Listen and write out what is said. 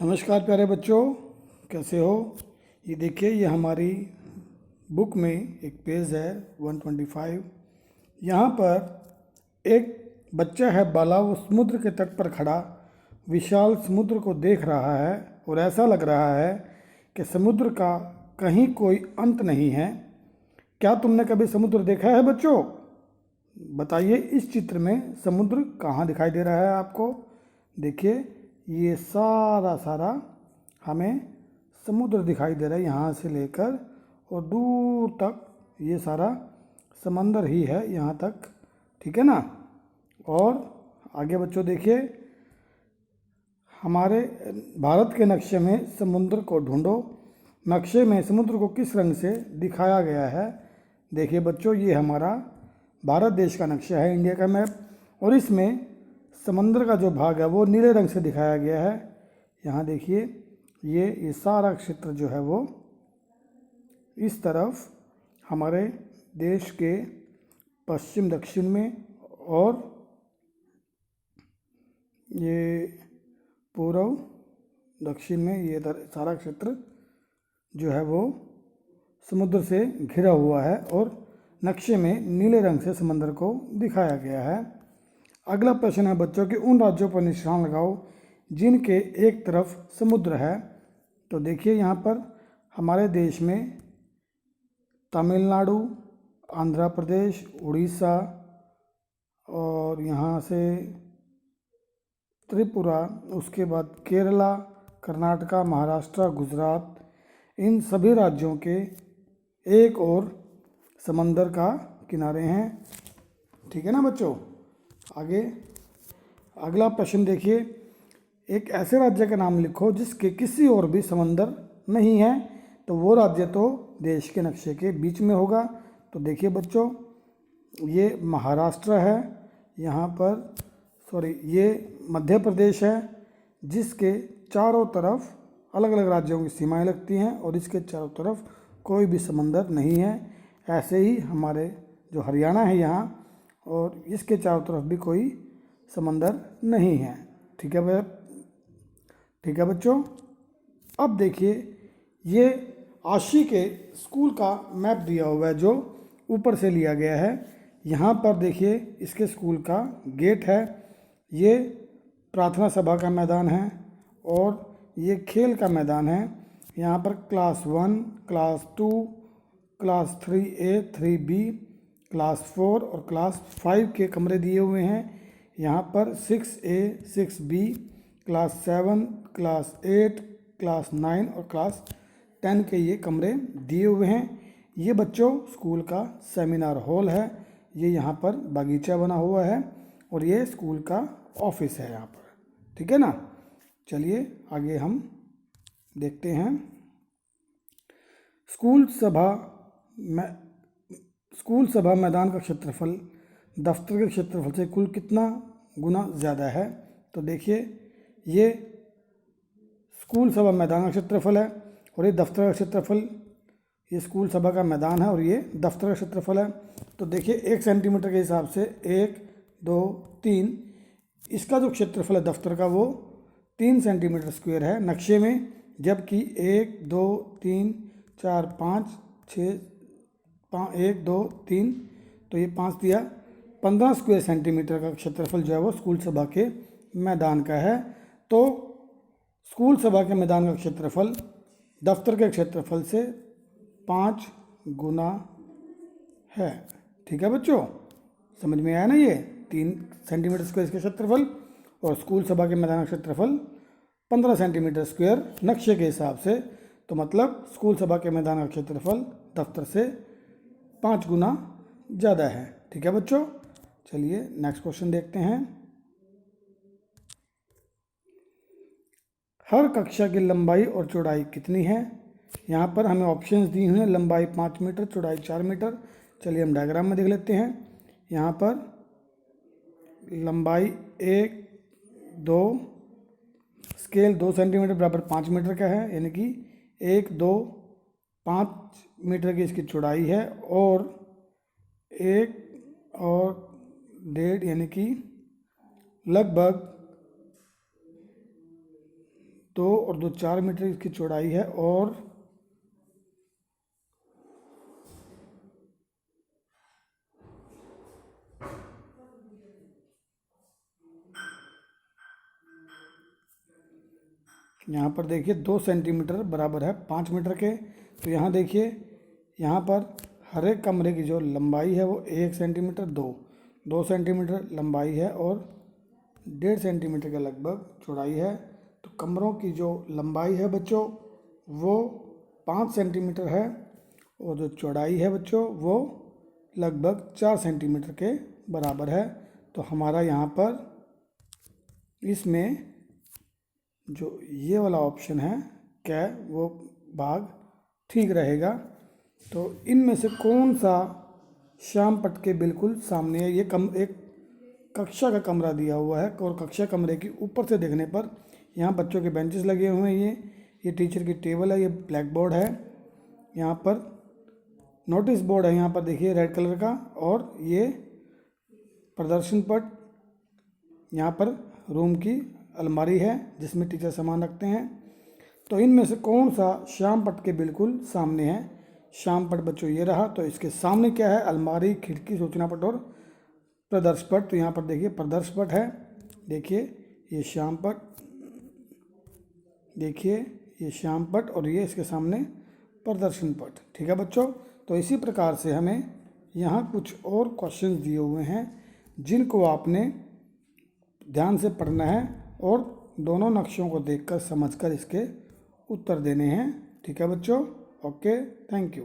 नमस्कार प्यारे बच्चों, कैसे हो। ये देखिए, ये हमारी बुक में एक पेज है 125। यहाँ पर एक बच्चा है बाला, वो समुद्र के तट पर खड़ा विशाल समुद्र को देख रहा है और ऐसा लग रहा है कि समुद्र का कहीं कोई अंत नहीं है। क्या तुमने कभी समुद्र देखा है बच्चों? बताइए, इस चित्र में समुद्र कहाँ दिखाई दे रहा है आपको? देखिए, ये सारा हमें समुद्र दिखाई दे रहा है, यहाँ से लेकर और दूर तक ये सारा समंदर ही है यहाँ तक। ठीक है ना। और आगे बच्चों देखिए, हमारे भारत के नक्शे में समुद्र को ढूंढो। नक्शे में समुद्र को किस रंग से दिखाया गया है? देखिए बच्चों, ये हमारा भारत देश का नक्शा है, इंडिया का मैप, और इसमें समंदर का जो भाग है वो नीले रंग से दिखाया गया है। यहाँ देखिए, ये सारा क्षेत्र जो है वो इस तरफ हमारे देश के पश्चिम दक्षिण में, और ये पूर्व दक्षिण में ये सारा क्षेत्र जो है वो समुद्र से घिरा हुआ है और नक्शे में नीले रंग से समंदर को दिखाया गया है। अगला प्रश्न है बच्चों कि उन राज्यों पर निशान लगाओ जिनके एक तरफ समुद्र है। तो देखिए, यहाँ पर हमारे देश में तमिलनाडु, आंध्र प्रदेश, उड़ीसा और यहाँ से त्रिपुरा, उसके बाद केरला, कर्नाटका, महाराष्ट्र, गुजरात, इन सभी राज्यों के एक और समंदर का किनारे हैं। ठीक है ना बच्चों। आगे अगला प्रश्न देखिए, एक ऐसे राज्य का नाम लिखो जिसके किसी और भी समंदर नहीं है। तो वो राज्य तो देश के नक्शे के बीच में होगा। तो देखिए बच्चों, ये महाराष्ट्र है, यहाँ पर ये मध्य प्रदेश है, जिसके चारों तरफ अलग अलग राज्यों की सीमाएं लगती हैं और इसके चारों तरफ कोई भी समंदर नहीं है। ऐसे ही हमारे जो हरियाणा है यहाँ, और इसके चारों तरफ भी कोई समंदर नहीं है। ठीक है ठीक है बच्चों। अब देखिए, ये आशी के स्कूल का मैप दिया हुआ है जो ऊपर से लिया गया है। यहाँ पर देखिए, इसके स्कूल का गेट है, ये प्रार्थना सभा का मैदान है और ये खेल का मैदान है। यहाँ पर class 1, class 2, class 3A, 3B, class 4 और क्लास 5 के कमरे दिए हुए हैं। यहाँ पर 6A, 6B, class 7, class 8, class 9 और क्लास 10 के ये कमरे दिए हुए हैं। ये बच्चों स्कूल का सेमिनार हॉल है। ये यहाँ पर बागीचा बना हुआ है और ये स्कूल का ऑफिस है यहाँ पर। ठीक है ना। चलिए आगे हम देखते हैं। स्कूल सभा मैदान का क्षेत्रफल दफ्तर के क्षेत्रफल से कुल कितना गुना ज़्यादा है? तो देखिए, ये स्कूल सभा मैदान का क्षेत्रफल है और ये दफ्तर का क्षेत्रफल, ये स्कूल सभा का मैदान है और ये दफ्तर का क्षेत्रफल है। तो देखिए, 1 सेंटीमीटर के हिसाब से 1, 2, 3, इसका जो क्षेत्रफल है दफ्तर का वो 3 सेंटीमीटर स्क्वायर है नक्शे में, जबकि 1, 2, 3, 4, 5, 6, 1, 2, 3, तो ये 5 दिया, 15 स्क्वायर सेंटीमीटर का क्षेत्रफल जो है वो स्कूल सभा के मैदान का है। तो स्कूल सभा के मैदान का क्षेत्रफल दफ्तर के क्षेत्रफल से 5 गुना है। ठीक है बच्चों, समझ में आया ना? ये 3 सेंटीमीटर स्क्वायर इसका क्षेत्रफल और स्कूल सभा के मैदान का क्षेत्रफल 15 सेंटीमीटर स्क्वायर नक्शे के हिसाब से। तो मतलब स्कूल सभा के मैदान का क्षेत्रफल दफ्तर से 5 गुना ज़्यादा है। ठीक है बच्चों। चलिए नेक्स्ट क्वेश्चन देखते हैं। हर कक्षा की लंबाई और चौड़ाई कितनी है? यहाँ पर हमें ऑप्शंस दी हुई हैं, लंबाई 5 मीटर, चौड़ाई 4 मीटर। चलिए हम डायग्राम में देख लेते हैं। यहाँ पर लंबाई 1, 2, स्केल 2 सेंटीमीटर बराबर 5 मीटर का है, यानी कि 1, 2, 5 मीटर की इसकी चौड़ाई है और 1 और 1.5 यानी कि लगभग 2 और 2 4 मीटर इसकी चौड़ाई है। और यहाँ पर देखिए 2 सेंटीमीटर बराबर है 5 मीटर के। तो यहाँ देखिए, यहाँ पर हर एक कमरे की जो लंबाई है वो 1 सेंटीमीटर 2 सेंटीमीटर लंबाई है और 1.5 सेंटीमीटर के लगभग चौड़ाई है। तो कमरों की जो लंबाई है बच्चों वो 5 सेंटीमीटर है और जो चौड़ाई है बच्चों वो लगभग 4 सेंटीमीटर के बराबर है। तो हमारा यहाँ पर इसमें जो ये वाला ऑप्शन है क्या वो भाग ठीक रहेगा। तो इनमें से कौन सा श्याम पट के बिल्कुल सामने है? ये एक कक्षा का कमरा दिया हुआ है और कक्षा कमरे की ऊपर से देखने पर यहाँ बच्चों के बेंचेस लगे हुए हैं। ये टीचर की टेबल है, ये ब्लैक बोर्ड है, यहाँ पर नोटिस बोर्ड है, यहाँ पर देखिए रेड कलर का, और ये प्रदर्शन पट, यहाँ पर रूम की अलमारी है जिसमें टीचर सामान रखते हैं। तो इनमें से कौन सा श्याम पट के बिल्कुल सामने है? श्याम पट बच्चों ये रहा। तो इसके सामने क्या है? अलमारी, खिड़की, सूचना पट और प्रदर्श पट। तो यहाँ पर देखिए प्रदर्श पट है, देखिए ये श्याम पट, देखिए ये श्याम पट, और ये इसके सामने प्रदर्शन पट। ठीक है बच्चों। तो इसी प्रकार से हमें यहाँ कुछ और क्वेश्चंस दिए हुए हैं जिनको आपने ध्यान से पढ़ना है और दोनों नक्शों को देखकर समझकर इसके उत्तर देने हैं। ठीक है बच्चों। Okay, thank you.